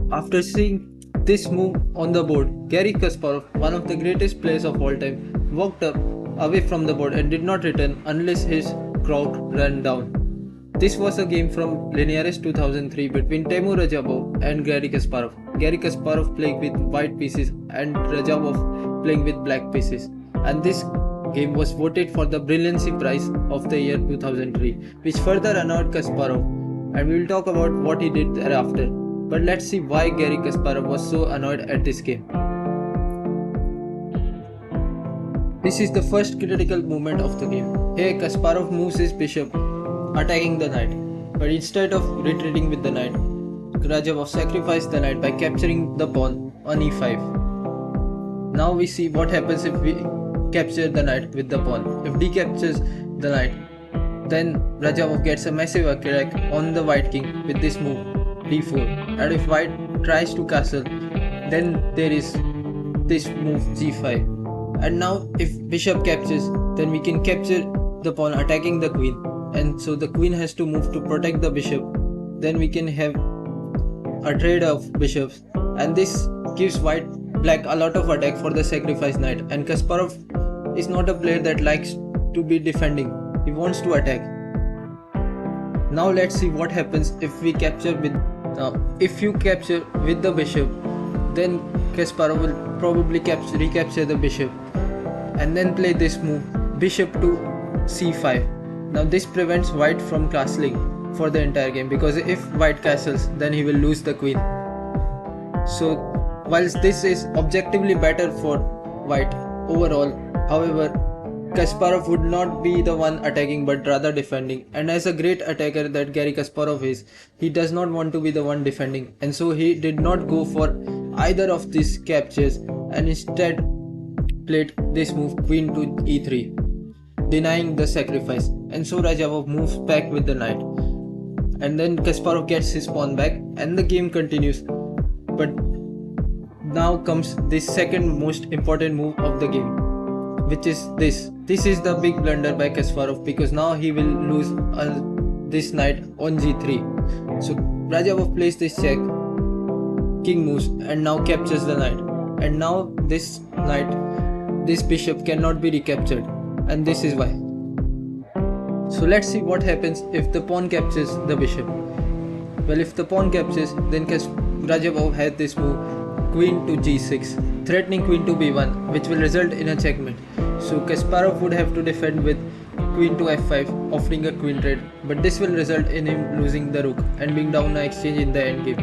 After seeing this move on the board, Garry Kasparov, one of the greatest players of all time, walked up away from the board and did not return unless his clock ran down. This was a game from Linares 2003 between Timur Radjabov and Garry Kasparov. Garry Kasparov playing with white pieces and Radjabov playing with black pieces. And this game was voted for the Brilliancy Prize of the year 2003, which further annoyed Kasparov. And we will talk about what he did thereafter. But let's see why Garry Kasparov was so annoyed at this game. This is the first critical moment of the game. Here Kasparov moves his bishop, attacking the knight. But instead of retreating with the knight, Radjabov sacrificed the knight by capturing the pawn on e5. Now we see what happens if we capture the knight with the pawn. If d captures the knight, then Radjabov gets a massive attack on the white king with this move d4. And if white tries to castle, then there is this move g5. And now if bishop captures, then we can capture the pawn attacking the queen. And so the queen has to move to protect the bishop. Then we can have a trade of bishops, and this gives black a lot of attack for the sacrifice knight. And Kasparov is not a player that likes to be defending, he wants to attack. Now let's see what happens if we capture with. Now if you capture with the bishop, then Kasparov will probably recapture the bishop and then play this move bishop to c5. Now this prevents white from castling for the entire game, because if white castles, then he will lose the queen. So whilst this is objectively better for white overall, however, Kasparov would not be the one attacking but rather defending. And as a great attacker that Garry Kasparov is, he does not want to be the one defending, and so he did not go for either of these captures and instead played this move queen to e3, denying the sacrifice. And so Radjabov moves back with the knight, and then Kasparov gets his pawn back and the game continues. But now comes this second most important move of the game, which is this. This is the big blunder by Kasparov, because now he will lose this knight on g3. So Radjabov plays this check, king moves and now captures the knight. And now this bishop cannot be recaptured, and this is why. So let's see what happens if the pawn captures the bishop. Well, if the pawn captures, then Radjabov had this move queen to g6, threatening queen to b1, which will result in a checkmate. So Kasparov would have to defend with queen to f5, offering a queen trade, but this will result in him losing the rook and being down an exchange in the endgame.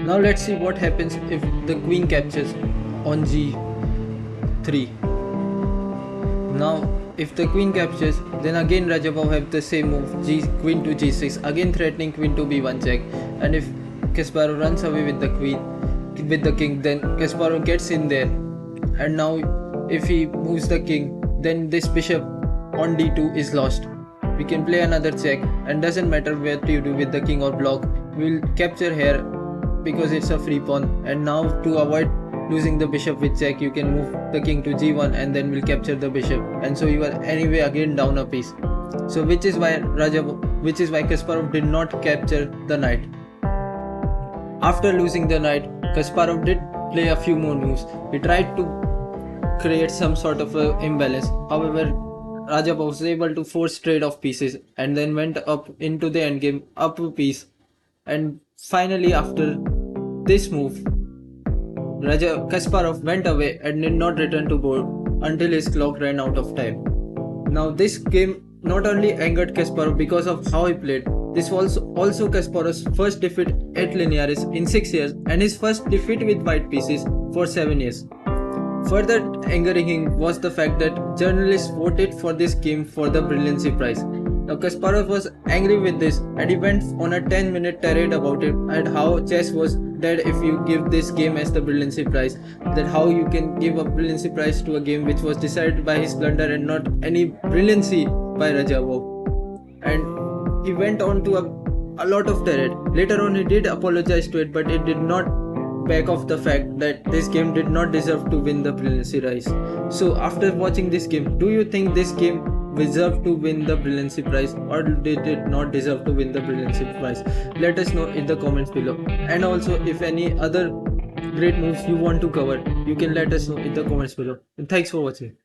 Now let's see what happens if the queen captures on g3. Now if the queen captures, then again Radjabov have the same move, queen to g6, again threatening queen to b1 check. And if Kasparov runs away with the king, then Kasparov gets in there. And now if he moves the king, then this bishop on d2 is lost. We can play another check, and doesn't matter what you do with the king or block, we will capture here because it's a free pawn. And now to avoid losing the bishop with check, you can move the king to g1 and then we'll capture the bishop, and so you are anyway again down a piece. So which is why Kasparov did not capture the knight. After losing the knight, Kasparov did play a few more moves. He tried to create some sort of a imbalance. However, Radjabov was able to force trade of pieces and then went up into the endgame, up a piece. And finally, after this move, Kasparov went away and did not return to board until his clock ran out of time. Now this game not only angered Kasparov because of how he played, this was also Kasparov's first defeat at Linares in 6 years and his first defeat with white pieces for 7 years. Further angering him was the fact that journalists voted for this game for the Brilliancy Prize. Now Kasparov was angry with this, and he went on a 10-minute tirade about it and how chess was dead if you give this game as the Brilliancy Prize, that how you can give a Brilliancy Prize to a game which was decided by his blunder and not any brilliancy by Radjabov. And he went on to a lot of tirade. Later on he did apologize to it, but it did not back off the fact that this game did not deserve to win the Brilliancy Prize. So after watching this game, do you think this game deserve to win the brilliancy prize, or they did not deserve to win the brilliancy prize? Let us know in the comments below. And also, if any other great moves you want to cover, you can let us know in the comments below. And thanks for watching.